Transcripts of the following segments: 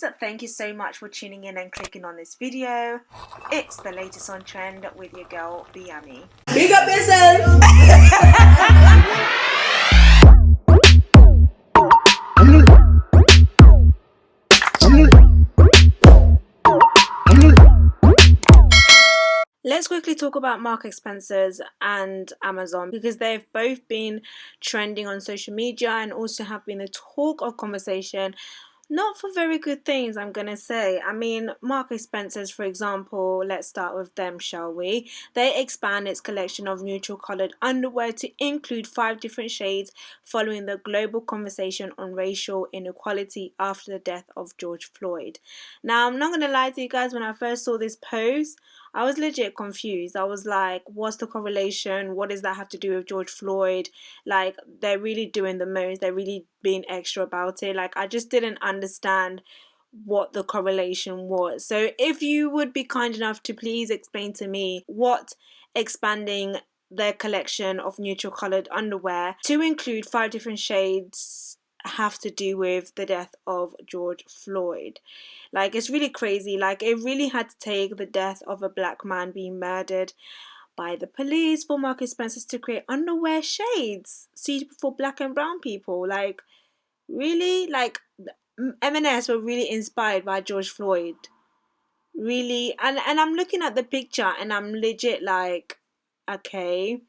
guys, thank you so much for tuning in and clicking on this video. It's the latest on trend with your girl Biami. Big up yourself. Let's quickly talk about Marks and Spencer's and Amazon, because they've both been trending on social media and also have been the talk of conversation. Not for very good things, I'm gonna say. I mean, Marks and Spencer's, for example, let's start with them, shall we? They expand its collection of neutral coloured underwear to include 5 different shades following the global conversation on racial inequality after the death of George Floyd. Now, I'm not gonna lie to you guys, when I first saw this post, I was legit confused. I was like, what's the correlation? What does that have to do with George Floyd? Like, they're really doing the most. They're really being extra about it. Like, I just didn't understand what the correlation was. So if you would be kind enough to please explain to me what expanding their collection of neutral coloured underwear to include 5 different shades have to do with the death of George Floyd. Like, it's really crazy. Like, it really had to take the death of a black man being murdered by the police for Marks and Spencer to create underwear shades suitable for black and brown people. Like, really? Like, M&S were really inspired by George Floyd. Really? And I'm looking at the picture and I'm legit like, okay,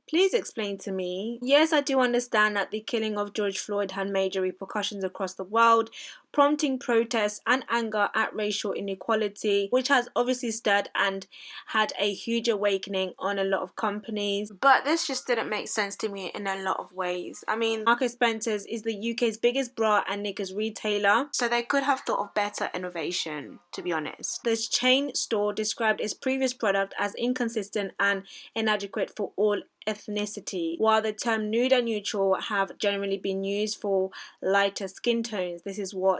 please explain to me. Yes, I do understand that the killing of George Floyd had major repercussions across the world, prompting protests and anger at racial inequality, which has obviously stirred and had a huge awakening on a lot of companies. But this just didn't make sense to me in a lot of ways. I mean, Marks and Spencer's is the UK's biggest bra and knickers retailer, so they could have thought of better innovation, to be honest. This chain store described its previous product as inconsistent and inadequate for all ethnicity, while the term nude and neutral have generally been used for lighter skin tones. This is what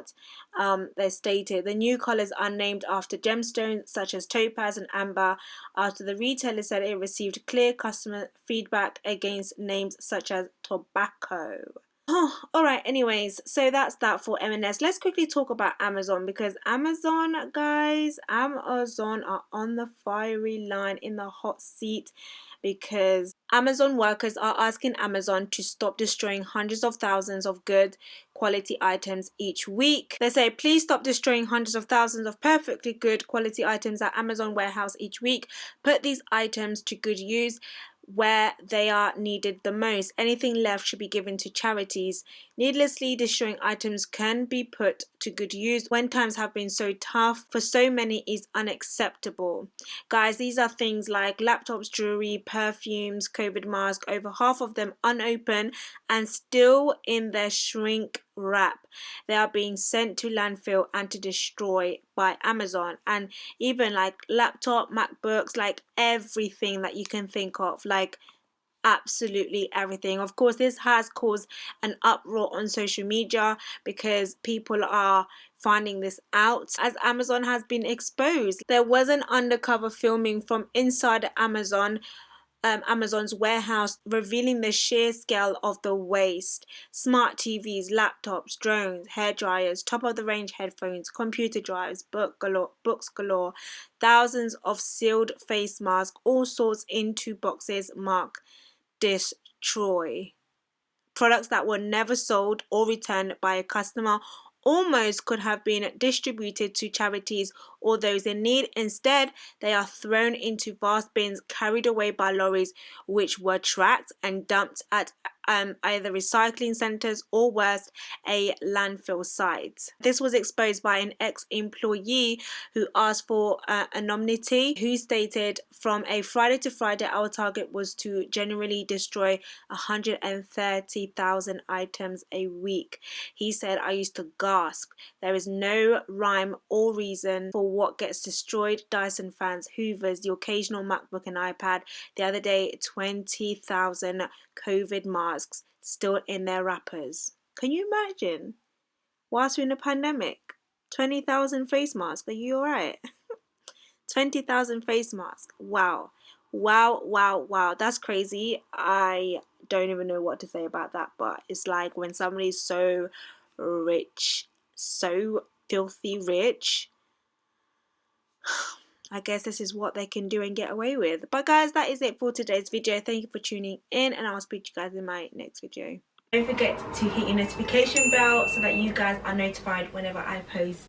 they stated. The new colours are named after gemstones such as topaz and amber, after the retailer said it received clear customer feedback against names such as tobacco. Oh, alright, anyways, so that's that for M&S. Let's quickly talk about Amazon, because Amazon, guys, Amazon are on the fiery line, in the hot seat, because Amazon workers are asking Amazon to stop destroying hundreds of thousands of good quality items each week. They say, please stop destroying hundreds of thousands of perfectly good quality items at Amazon warehouse each week. Put these items to good use where they are needed the most. Anything left should be given to charities. Needlessly destroying items can be put to good use when times have been so tough for so many is unacceptable. Guys, these are things like laptops, jewelry, perfumes, COVID masks, over half of them unopened and still in their shrink wrap. They are being sent to landfill and to destroy by Amazon. And even like laptop, MacBooks, like everything that you can think of, like absolutely everything. Of course, this has caused an uproar on social media because people are finding this out as Amazon has been exposed. There was an undercover filming from inside Amazon's warehouse, revealing the sheer scale of the waste. Smart TVs, laptops, drones, hair dryers, top of the range headphones, computer drives, books galore, thousands of sealed face masks, all sorts into boxes marked destroy. Products that were never sold or returned by a customer almost could have been distributed to charities or those in need. Instead, they are thrown into vast bins carried away by lorries, which were tracked and dumped at either recycling centres or worse, a landfill site. This was exposed by an ex-employee who asked for anonymity, who stated, from a Friday to Friday, our target was to generally destroy 130,000 items a week. He said, I used to gasp. There is no rhyme or reason for what gets destroyed. Dyson fans, Hoovers, the occasional MacBook and iPad. The other day, 20,000 COVID masks still in their wrappers. Can you imagine? Whilst we're in a pandemic, 20,000 face masks. Are you alright? 20,000 face masks. Wow. Wow, wow, wow. That's crazy. I don't even know what to say about that, but it's like when somebody's so rich, so filthy rich, I guess this is what they can do and get away with. But guys, that is it for today's video. Thank you for tuning in, and I'll speak to you guys in my next video. Don't forget to hit your notification bell so that you guys are notified whenever I post.